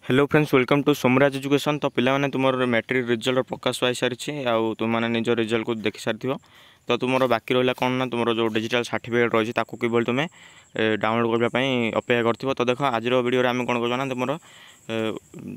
Hello friends welcome to Somraj education. तो पिलाने तुम मैट्रिक रिजल्ट प्रकाश पाई सारी आउ तुम निज रिजल्ट को देखी सारी तो तुम बाकी रहा कौन ना तुम जो डिजिटल सर्टिफिकेट रही कि तुम डाउनलोड करने अपेक्षा कर तो देख आज वीडियो आम कौन करना ना तुम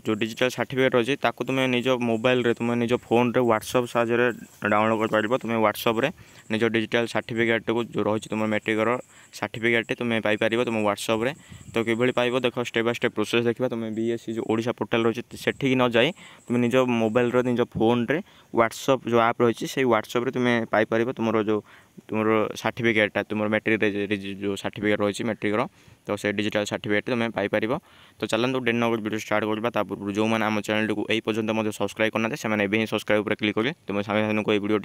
जो डिजिटल सर्टिफिकेट रही तुम निज मोबाइल रे तुम निज फोन रे व्हाट्सएप साहाय्य डाउनलोड कर पार तुम व्हाट्सएप रे निज डिजिटल सर्टिफिकेट को जो रही तुम मैट्रिक सर्टिफिकेट तुम पाइपर तुम व्हाट्सएप रे तो किभली पाइब देख स्टेप बाय स्टेप प्रोसेस देखा तुम बीएससी जो ओडिशा पोर्टाल रही सेठी न जाई तुम निज मोबाइल निज फोन रे व्हाट्सएप जो आप रही से व्हाट्सएप रे तुम पाइपर तुम जो तुम सर्टिफिकेटा तुम मैट्रिक जो सर्टिफिकेट रही मैट्रिक तो से डिजिटल सर्टिफिकेट तुम पाइपर तो चलते डेट नंबर वीडियो स्टार्ट करवा जो मैंने आम चैनल को यही पर्यटन सब्सक्राइब करना से ही सब्सक्राइब पर क्लिक करें तुम सामने को वीडियो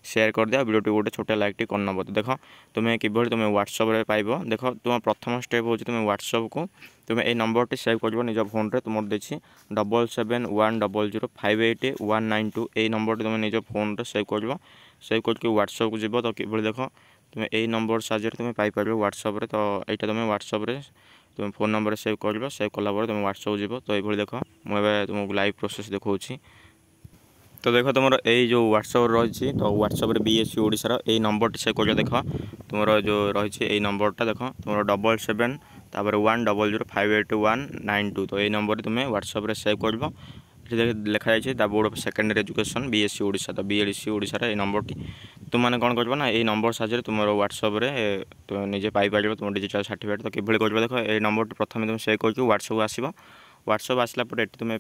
शेयर कर दिया वीडियो गोटे छोटा लाइक टी करनब तो देख तुम्हें किभली तुम व्हाट्सएप पाइब देख तुम प्रथम स्टेप हो तुम व्हाट्सएप को तुम ये नंबर टी सेव कर निज फोन रे तुम देखिए 7710058192 ये नंबर तुम निज फोन रे सेव कर करके व्हाट्सएप को जीव तो किभली देख तुम यही नंबर साहाय्य तुम पाइपर व्हाट्सएप रे तो यहाँ तुम व्हाट्सएप रे तुम फोन नंबर सेव कर सेव कलापर तुम व्हाट्सएप जीव तो ये देख मुझे तुमको लाइव प्रोसेस देखा तो देख तुम यही जो व्हाट्सएप रही तो व्हाट्सएप बीएससी ओडिशार यही नंबर सेव कर देख तुम जो रही यही नंबरटा देख तुम 7710058192 तो यही नंबर तुम व्हाट्सएप सेव कर लिखा जाए the board of secondary education BSc Odisha तो बीएससी ओडिशार ये नंबर टी तुमने कौन कर ना यही नंबर साहाय्य तुम व्हाट्सएप तुम निजे पाइपर तुम डिजिटल सर्टिफिकेट तो किभली कर देख ये नंबर प्रथम तुम सेव करके व्हाट्सएप आसो व्हाट्सएप आसला तुम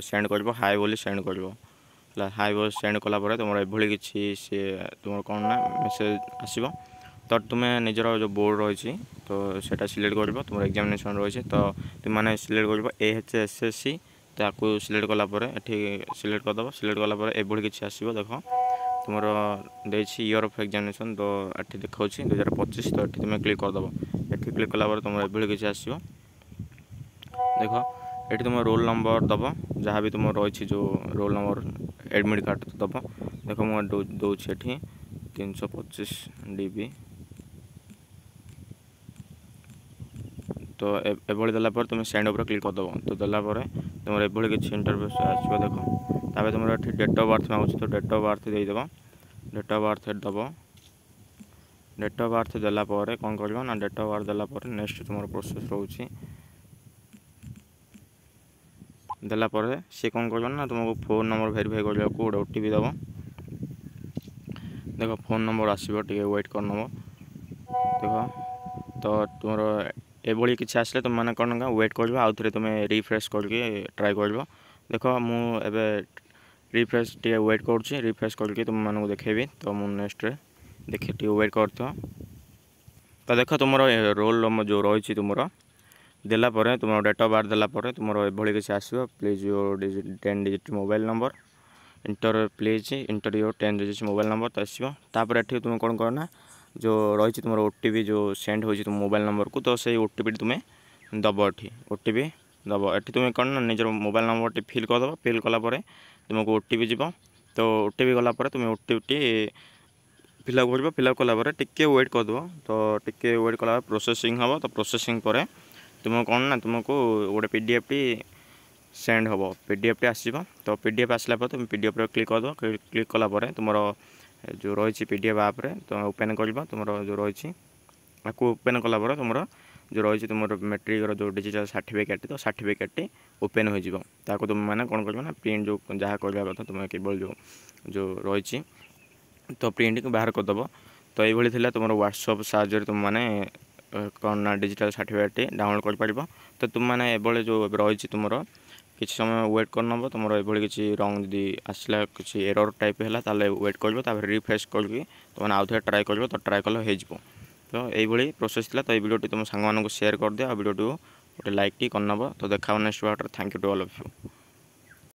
सेंड कर हाई बोली सेंड कर हाई बोल सेंड कलापर तुम ये कि सी तुम कौन ना मेसेज आसो तो तुम्हें निजर जो बोर्ड रही तो सेटा सिलेक्ट कर तुम एग्जामिनेशन रही तो तुमने सिलेक्ट कर एचएसएससी ताकू सिलेक्ट कलापर ये सिलेक्ट करदेव सिलेक्ट कलापर ये कि आसो देख तुम ईयर ऑफ एग्जामिनेशन तो ये देखा 2025 तो ये तुम क्लिक करदेव ये क्लिक कलापर तुम ये कि आसो देख ये तुम रोल नंबर दब जहाँ भी तुम रही जो रोल नंबर एडमिट कार्ड दब देख मुझे दूसरी 325 DB तो ये देलापर तुम सेंड उपर क्लिक करदेव तो देलापर तुम ये कि इंटरव्यू आसो देख तापर तुम ये डेट ऑफ बर्थ मांगुच तो डेट ऑफ बर्थ देदेव डेट ऑफ बर्थ दब डेट ऑफ बर्थ देलापर कौन कर ना डेट ऑफ बर्थ देलापर नेक्स्ट तुम प्रोसेस रोचे देलापर सी कौन कर ना तुमको फोन नंबर वेरीफाई करने को गोटे ओटीपी दब देख फोन नंबर आसो वेट कर नब देख तो तुम ये कि आसले तुम मैंने कौन वेट कर आउ थे तुम रिफ्रेश करके ट्राए कर देख मुझे रिफ्रेश टे वेट कर रिफ्रेश करके तुम मानक देखेबी तो मुझे नेक्स्ट देखे टे वेट कर तो देख तुम रोल जो रही तुम देलापर तुम डेट ऑफ बर्थ देलापर तुम ये कि आसो please your 10 digit mobile number inter please inter your 10 digit mobile number तो आसो तापर ये तुम कौन करना जो रही तुम ओटीपी जो सेंड हो तुम मोबाइल नंबर को तो से ओटीपी तुम दब ये ओटीपी दब ये तुम कौन ना निजर मोबाइल नंबर टी फिल करदेव फिल कलापर तुमको ओटीपी जीव तो ओटीपी गलापर तुम ओटीपी फिलअप कर फिलअप कलापर टिके वेट करदेव तो टिके वेट कला प्रोसेसिंग हम तो प्रोसेसिंग पर तुम कौन ना तुमको गोटे पीडीएफ टी सेंड हम पीडीएफ टी आसो तो पीडीएफ आसला तुम पीडीएफ क्लिक करदेव क्लिक कलापर तुम जो रही पीडीएफ आप्रे तुम ओपेन कर तुम जो रही आपको ओपेन कलापर तुम जो रही तुम मैट्रिक जो डिजिटल सर्टिफिकेट तो सर्टिफिकेट ओपेन हो तुम मैंने कौन कर प्रिंट जो जहाँ करवा कथा तुम केवल जो रही तो प्रिंट को बाहर करदेव तो ये तुम व्हाट्सएप साहाय्य तुम मैंने कौन ना डिजिटल सर्टिफिकेट डाउनलोड कर पार तो तुम मैंने ये जो रही तुम किसी समय वेट कर नब तुम ये कि रंग जदि आसला किसी एरर टाइप है ताले वेट कर रिफ्रेश करके तुम आउ थे ट्राए कर तो ट्राए कल हो तो यही प्रोसेस थी तो ये वीडियो तुम सांग शेयर कर दिया वीडियो गोटे लाइक टी करनब तो देखा next video thank you to all of you.